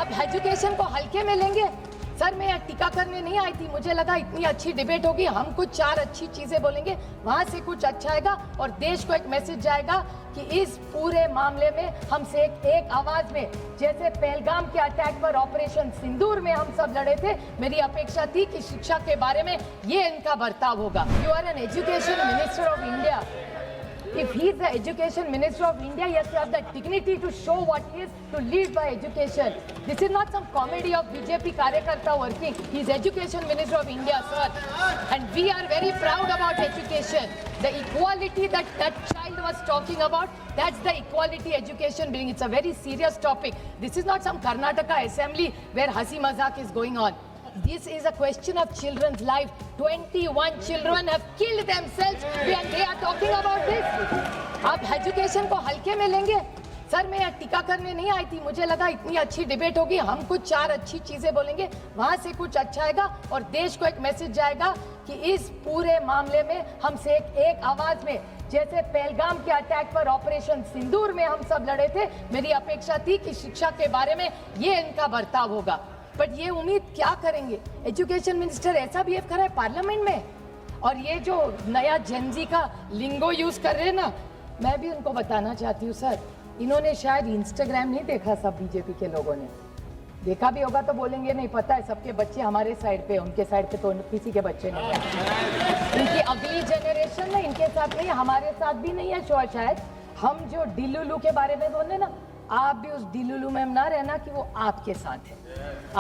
आप एजुकेशन को हल्के में लेंगे? सर मैं टीका करने नहीं आई थी, मुझे लगा इतनी अच्छी डिबेट होगी, हम कुछ 4 अच्छी चीजें बोलेंगे, वहां से कुछ अच्छा आएगा और देश को एक मैसेज जाएगा कि इस पूरे मामले में हमसे एक आवाज में, जैसे पहलगाम के अटैक पर ऑपरेशन सिंदूर में हम सब लड़े थे, मेरी अपेक्षा थी कि शिक्षा के बारे में ये इनका बर्ताव होगा। You are an education minister of India. If he is the education minister of India, he has to have the dignity to show what he is, to lead by education. This is not some comedy of BJP Karyakarta working. He is education minister of India, sir. And we are very proud about education. The equality that that child was talking about, that's the equality education brings. It's a very serious topic. This is not some Karnataka assembly where hasi mazak is going on. This is a question of children's life. 21 children have killed themselves and they are talking about this. आप education को हल्के में लेंगे? Sir मैं टीका करने नहीं आई थी, मुझे लगा इतनी अच्छी डिबेट होगी, हम कुछ 4 अच्छी चीजें बोलेंगे, वहां से कुछ अच्छा आएगा और देश को एक मैसेज जाएगा कि इस पूरे मामले में हमसे एक आवाज में, जैसे पहलगाम के अटैक पर ऑपरेशन सिंदूर में हम सब लड़े थे, मेरी अपेक्षा थी कि शिक्षा के बारे में ये इनका बर्ताव होगा। बट ये उम्मीद क्या करेंगे? एजुकेशन मिनिस्टर ऐसा बिहेव कर रहा है पार्लियामेंट में, और ये जो नया जेनजी का लिंगो यूज कर रहे हैं ना, मैं भी उनको बताना चाहती हूँ सर, इन्होंने शायद इंस्टाग्राम नहीं देखा, सब बीजेपी के लोगों ने देखा भी होगा तो बोलेंगे नहीं पता है, सबके बच्चे हमारे साइड पे, उनके साइड पे तो किसी के बच्चे नहीं है। इनकी अगली जनरेशन में इनके साथ नहीं, हमारे साथ भी नहीं है शायद। हम जो डिलुलू के बारे में बोल रहे ना, आप भी उस डिलुलू में ना रहना कि वो आपके साथ है।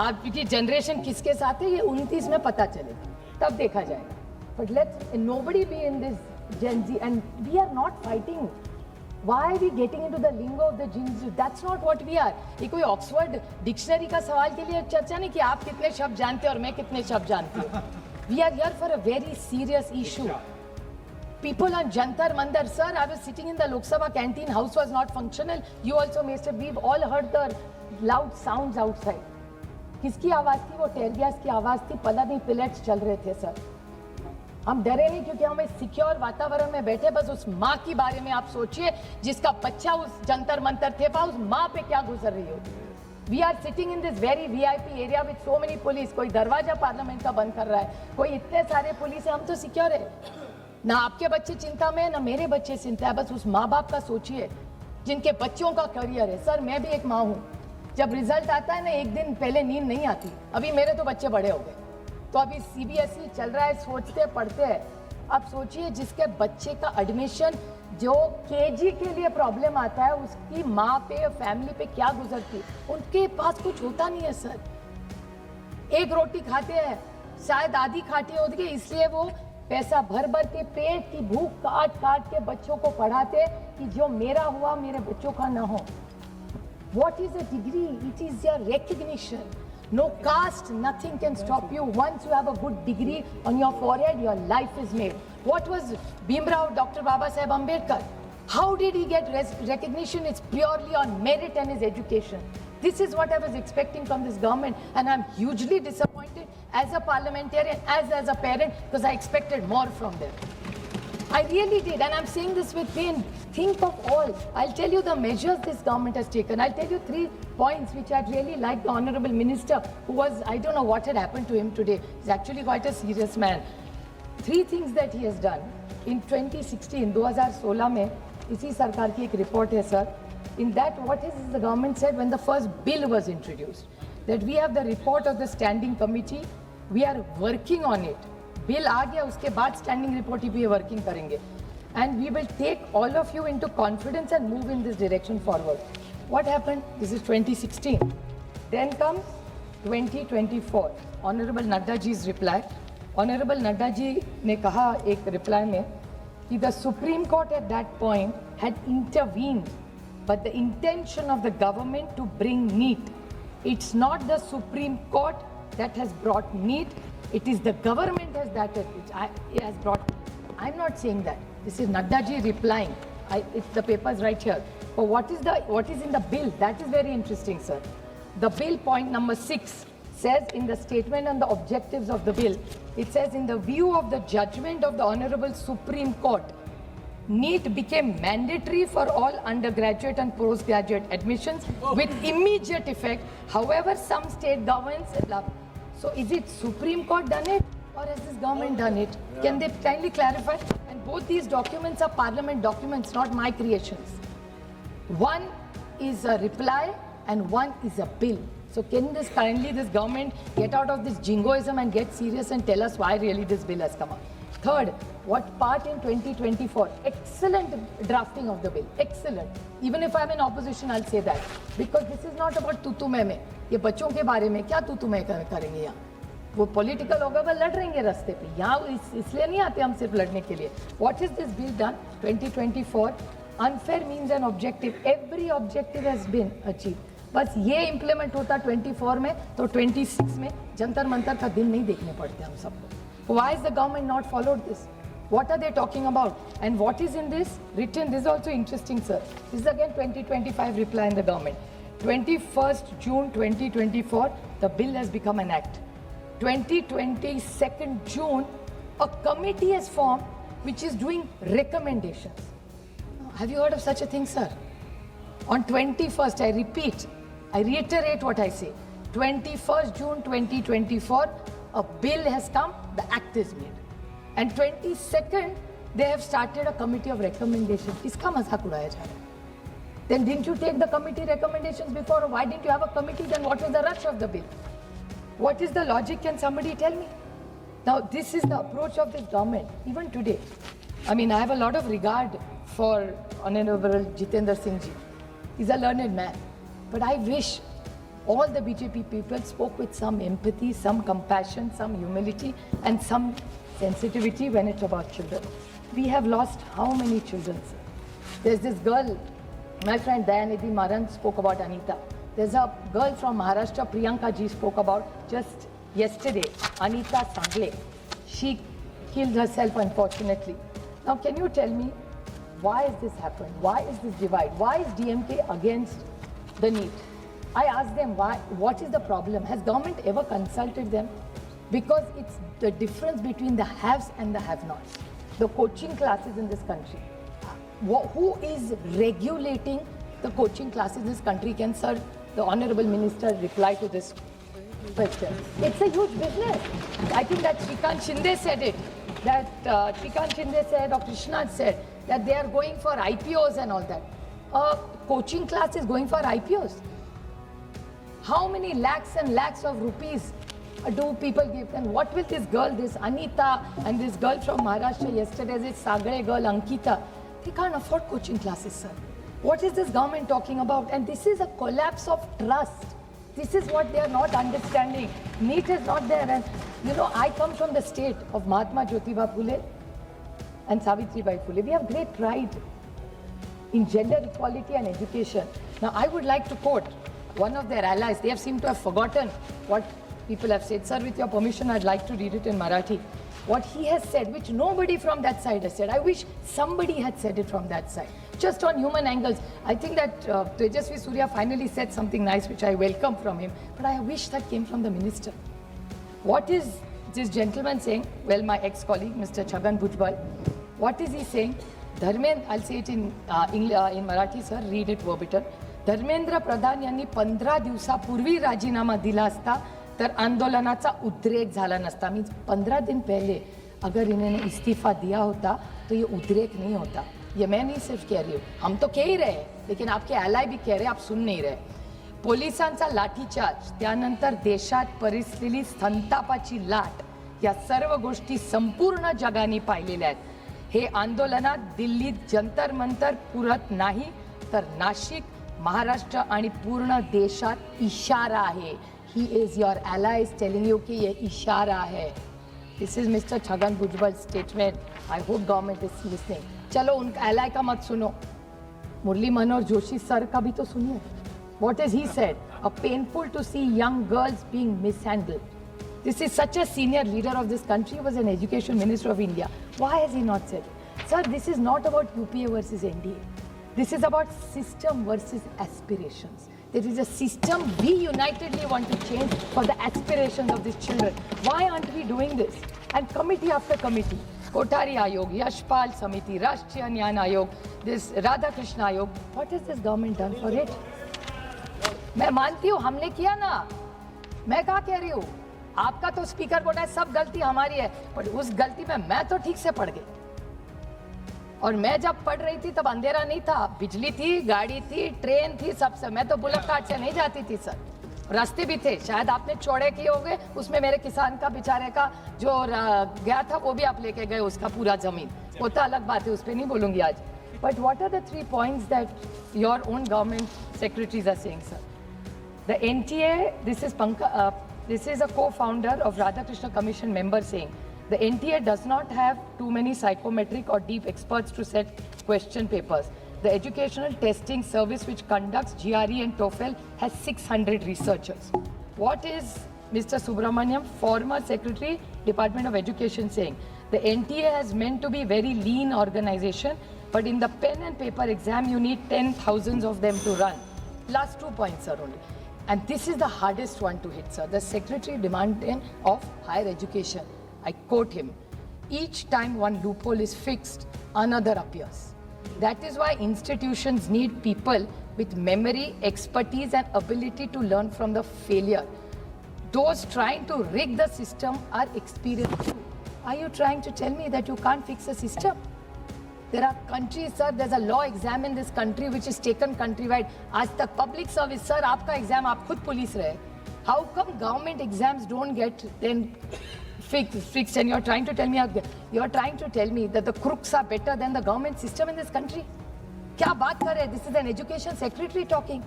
आपकी जनरेशन किसके साथ है ये 29 में पता चलेगा, तब देखा जाएगा। But let's nobody be in this Gen Z and we are not fighting. Why are we getting into the lingo of the Gen Z? That's not what we are. ये कोई ऑक्सफोर्ड डिक्शनरी का सवाल के लिए चर्चा नहीं कि आप कितने शब्द जानते हैं और मैं कितने शब्द जानती हूँ। We are here for a very serious issue. People on Jantar Mandar, sir, I was sitting in the Lok Sabha canteen, house was not functional. You also missed it. We've all heard the loud sounds outside. किसकी आवाज थी? वो टेयर gas की आवाज थी, पता नहीं pellets चल रहे थे सर। हम डरे नहीं क्योंकि हम इस सिक्योर वातावरण में बैठे। बस उस माँ के बारे में आप सोचिए जिसका बच्चा उस जंतर मंतर थे, उस माँ पे क्या गुजर रही हो। We are sitting in this very VIP area with so many police. कोई दरवाजा पार्लियामेंट का बंद कर रहा है, कोई इतने सारे पुलिस है, हम तो सिक्योर है ना। आपके बच्चे चिंता में है ना मेरे बच्चे चिंता है। बस उस माँ बाप का सोचिए जिनके बच्चों का करियर है। सर मैं भी एक माँ हूँ, जब रिजल्ट आता है ना एक दिन पहले नींद नहीं आती। अभी मेरे तो बच्चे बड़े हो गए, तो अभी CBSE चल रहा है, सोचते पढ़ते हैं। अब सोचिए जिसके बच्चे का एडमिशन जो KG के लिए प्रॉब्लम आता है, उसकी माँ पे फैमिली पे क्या गुजरती, उनके पास कुछ होता नहीं है सर। एक रोटी खाते हैं, शायद आधी खाटी होती है, इसलिए वो पैसा भर भर के पेट की भूख काट काट के बच्चों को पढ़ाते कि जो मेरा हुआ मेरे बच्चों का ना हो। What is a degree? It is your recognition. No caste, nothing can stop you. Once you have a good degree on your forehead, your life is made. What was Bhimrao, Dr. Baba Saheb Ambedkar? How did he get recognition? It's purely on merit and his education. This is what I was expecting from this government, and I'm hugely disappointed as a parliamentarian, as a parent, because I expected more from them. I really did, and I'm saying this with pain. Think of all. I'll tell you the measures this government has taken. I'll tell you 3 points which I'd really like the Honorable Minister, who was, I don't know what had happened to him today. He's actually quite a serious man. 3 things that he has done. In 2016, 2016 में इसी सरकार की एक report है sir. In that, what is the government said when the first bill was introduced? That we have the report of the standing committee. We are working on it. Bill आ गया, उसके बाद स्टैंडिंग रिपोर्ट ही भी working करेंगे, and we will take all of you into confidence and move in this direction forward. What happened? This is 2016. Then comes 2024. Honourable Nadda ji is reply. Honourable Nadda ji ने कहा एक रिप्लाई में कि the supreme court at that point had intervened, but the intention of the government to bring NEET. It's not the supreme Court that has brought NEET. It is the government has brought. I'm not saying that. This is Nadda ji replying. It's the papers right here. But what is in the bill? That is very interesting, sir. The bill point number 6 says in the statement on the objectives of the bill, it says in the view of the judgment of the Honorable Supreme Court, NEET became mandatory for all undergraduate and postgraduate admissions with immediate effect. However, some state governments allow. So is it Supreme Court done it or has this government done it? Can they kindly clarify? And both these documents are parliament documents, not my creations. One is a reply and one is a bill. So can this government get out of this jingoism and get serious and tell us why really this bill has come up? Third, what part in 2024? Excellent drafting of the bill. Excellent. Even if I'm in opposition, I'll say that. Because this is not about तू मैं में. ये बच्चों के बारे में क्या तू मैं करेंगे यहाँ? वो पॉलिटिकल होगा वो लड़ रहेंगे रास्ते पे. यहाँ इसलिए नहीं आते हम सिर्फ लड़ने के लिए. What is this bill done? 2024. Unfair means an objective. Every objective has been achieved. बस ये इम्प्लीमेंट होता 24 में तो 26 में जंतर मंतर का दिन नहीं देखने पड़ते हम सबको. Why is the government not followed this? What are they talking about? And what is in this written? This is also interesting, sir. This is again 2025 reply in the government. 21st June 2024, the bill has become an act. 22nd June, a committee is formed which is doing recommendations. Have you heard of such a thing, sir? On 21st, I reiterate what I say. 21st June 2024, a bill has come, the act is made. And 22nd, they have started a committee of recommendations. Iska mazak udaya ja raha hai. Then didn't you take the committee recommendations before? Why didn't you have a committee? Then what was the rush of the bill? What is the logic? Can somebody tell me? Now, this is the approach of this government, even today. I mean, I have a lot of regard for Honorable Jitendra Singh ji. He's a learned man. But I wish all the BJP people spoke with some empathy, some compassion, some humility, and some sensitivity when it's about children. We have lost how many children, sir? There's this girl, my friend Dayanidhi Maran spoke about Anita. There's a girl from Maharashtra, Priyanka ji spoke about just yesterday, Anita Sangle. She killed herself, unfortunately. Now, can you tell me, why has this happened? Why is this divide? Why is DMK against the NEET? I asked them, why? What is the problem? Has government ever consulted them? Because it's the difference between the haves and the have-nots. The coaching classes in this country. Who is regulating the coaching classes in this country? Can, sir, the Honorable Minister reply to this question? It's a huge business. I think that Shrikant Shinde said it. That Shrikant Shinde said, or Krishna said, that they are going for IPOs and all that. Coaching class is going for IPOs. How many lakhs and lakhs of rupees do people give them? What will this girl, this Anita, and this girl from Maharashtra yesterday, this Sagre girl, Ankita, they can't afford coaching classes, sir. What is this government talking about? And this is a collapse of trust. This is what they are not understanding. NEET is not there. And you know, I come from the state of Mahatma Jyotiba Phule and Savitribai Phule. We have great pride in gender equality and education. Now, I would like to quote one of their allies. They have seemed to have forgotten what people have said. Sir, with your permission, I'd like to read it in Marathi. What he has said, which nobody from that side has said. I wish somebody had said it from that side. Just on human angles. I think that Tejasvi Surya finally said something nice, which I welcome from him. But I wish that came from the minister. What is this gentleman saying? Well, my ex-colleague, Mr. Chhagan Bhujbal. What is he saying? Dharmendra, I'll say it in Marathi, sir. Read it verbatim. Dharmendra Pradhan यांनी 15 दिवसापूर्वी राजीनामा दिला असता तर आंदोलनाचा उद्रेक झाला नसता. मीन्स 15 दिन पहले अगर इन्होंने इस्तीफा दिया होता तो ये उद्रेक नहीं होता. ये मैं नहीं सिर्फ कह रही हूँ, हम तो कह ही रहे, लेकिन आपके एलाय भी कह रहे, आप सुन नहीं रहे. पोलिसांचा लाठीचार्ज, त्यानंतर देशात परिस्थिती संतापाची लाट, या सर्व गोष्टी संपूर्ण जगाने पाहिलेल्या आहेत. हे आंदोलनात दिल्लीत जंतर मंतर पुरत नाही तर नाशिक, महाराष्ट्र आणि पूर्ण देशात इशारा आहे. He is your allies telling you कि ये इशारा है. This is Mr. Chhagan Bhujbal's statement. I hope government is listening. चलो उनका ally का मत सुनो, मुरली मनोहर जोशी सर का भी तो सुनिए. What has he said? A painful to see young girls being mishandled. This is such a senior leader of this country. He was an education minister of India. Why has he not said it? Sir, this is not about UPA versus NDA. This is about system versus aspirations. There is a system we unitedly want to change for the aspirations of these children. Why aren't we doing this? And committee after committee. Kothari Ayog, Yashpal Samiti, Rashtriya Nyan Ayog, this Radha Krishna Ayog. What has this government done for it? मैं मानती हूँ हमने किया ना, मैं क्या कह रही हूँ, आपका तो स्पीकर बोला है सब गलती हमारी है, पर उस गलती में मैं तो ठीक से पढ़ गई। और मैं जब पढ़ रही थी तब अंधेरा नहीं था, बिजली थी, गाड़ी थी, ट्रेन थी, सबसे। मैं तो बुलेट कार्ड से नहीं जाती थी सर, रास्ते भी थे, शायद आपने चौड़े किए होंगे, उसमें मेरे किसान का बेचारे का जो गया था वो भी आप लेके गए, उसका पूरा जमीन, वो तो अलग बात है, उस पर नहीं बोलूंगी आज। But what are the 3 points that your own government secretaries are saying, sir? The NTA, this is a co-founder of Radhakrishna Commission member saying, the NTA does not have too many psychometric or deep experts to set question papers. The educational testing service which conducts GRE and TOEFL has 600 researchers. What is Mr. Subramaniam, former Secretary, Department of Education, saying? The NTA has meant to be very lean organization, but in the pen and paper exam, you need 10,000s of them to run. Last 2 points, sir, only. And this is the hardest one to hit, sir. The Secretary demanding of Higher Education. I quote him, each time one loophole is fixed, another appears. That is why institutions need people with memory, expertise and ability to learn from the failure. Those trying to rig the system are experienced. Are you trying to tell me that you can't fix a system? There are countries, sir, there's a law exam in this country which is taken countrywide. आज तक public service, sir, आपका exam आप खुद police रहे. How come government exams don't get then fixed and you're trying to tell me that the crooks are better than the government system in this country? क्या बात कर रहे हैं? This is an education secretary talking.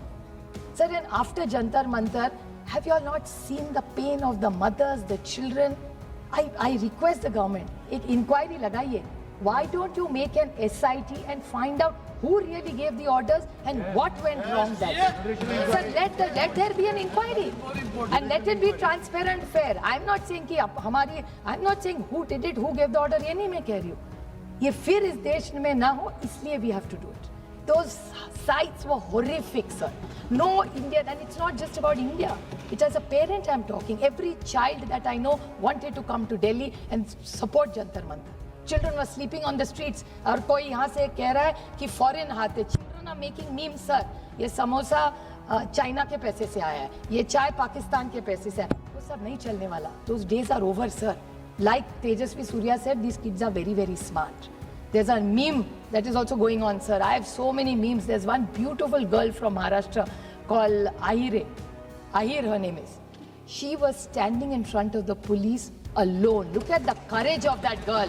Sir, and after Jantar Mantar, have you all not seen the pain of the mothers, the children? I request the government, एक inquiry लगाइए. Why don't you make an SIT and find out who really gave the orders and what went wrong there? Sir, let there be an inquiry and let it be transparent, fair. I'm not saying I'm not saying who did it, who gave the order. ये नहीं मैं कह रही हूँ. ये फिर इस देश में ना हो, इसलिए we have to do it. Those sites were horrific, sir. No Indian, and it's not just about India. It as a parent I'm talking. Every child that I know wanted to come to Delhi and support Jantar Mantar. Children were sleeping on the streets. और कोई यहाँ से कह रहा है कि foreign हाथ है. Children are making memes, sir. ये समोसा चाइना के पैसे से आया है. ये चाय पाकिस्तान के पैसे से आया. वो सब नहीं चलने वाला. Those days are over, sir. Like Tejasvi Surya said, these kids are very, very smart. There's a meme that is also going on, sir. I have so many memes. There's one beautiful girl from Maharashtra called Ahire. Ahir, her name is. She was standing in front of the police alone. Look at the courage of that girl.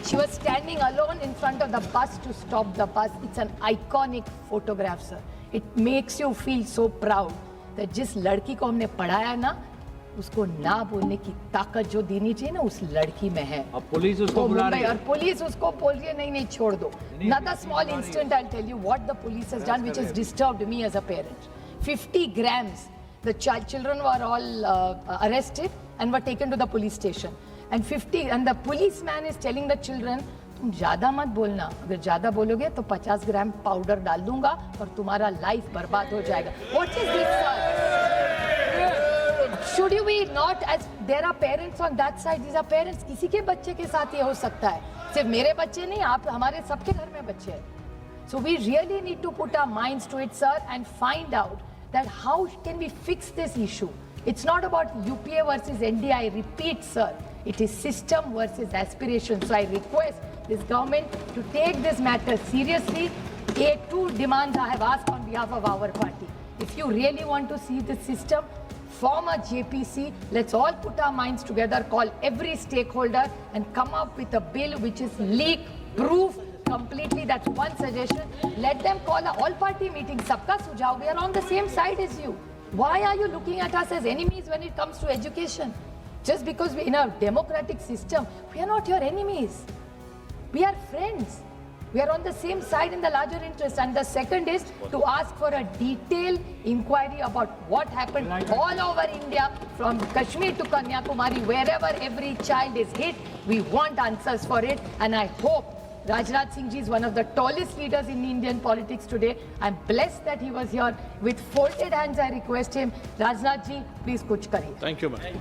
She was standing alone in front of the bus to stop the bus. It's an iconic photograph, sir. It makes you feel so proud that जिस लड़की को हमने पढ़ाया ना, उसको ना बोलने की ताकत जो देनी चाहिए ना, उस लड़की में है. अब पुलिस उसको बुला रही है. और पुलिस उसको बोल रही है नहीं छोड़ दो. Another small incident, I'll tell you what the police has done, which has disturbed me as a parent. 50 grams. The children were all arrested and were taken to the police station. And the policeman is telling the children, तुम ज़्यादा मत बोलना. अगर ज़्यादा बोलोगे तो 50 ग्राम powder डाल दूंगा और तुम्हारा लाइफ बर्बाद हो जाएगा. What is this, sir? Should you be not as there are parents on that side? These are parents. किसी के बच्चे के साथ ये हो सकता है. सिर्फ मेरे बच्चे नहीं, आप हमारे सबके घर में बच्चे हैं. So we really need to put our minds to it, sir, and find out that how can we fix this issue. It's not about UPA versus NDA. I repeat, sir, it is system versus aspiration. So I request this government to take this matter seriously. Two demands I have asked on behalf of our party. If you really want to see the system, form a JPC. Let's all put our minds together, call every stakeholder and come up with a bill which is leak-proof completely. That's one suggestion. Let them call a all-party meeting. Sabka sujhav. We are on the same side as you. Why are you looking at us as enemies when it comes to education? Just because we're in a democratic system, we are not your enemies. We are friends. We are on the same side in the larger interest. And the second is to ask for a detailed inquiry about what happened all over India, from Kashmir to Kanyakumari, wherever every child is hit. We want answers for it. And I hope Rajnath Singh ji is one of the tallest leaders in Indian politics today. I'm blessed that he was here. With folded hands, I request him, Rajnath ji, please kuch kariye. Thank you, ma'am.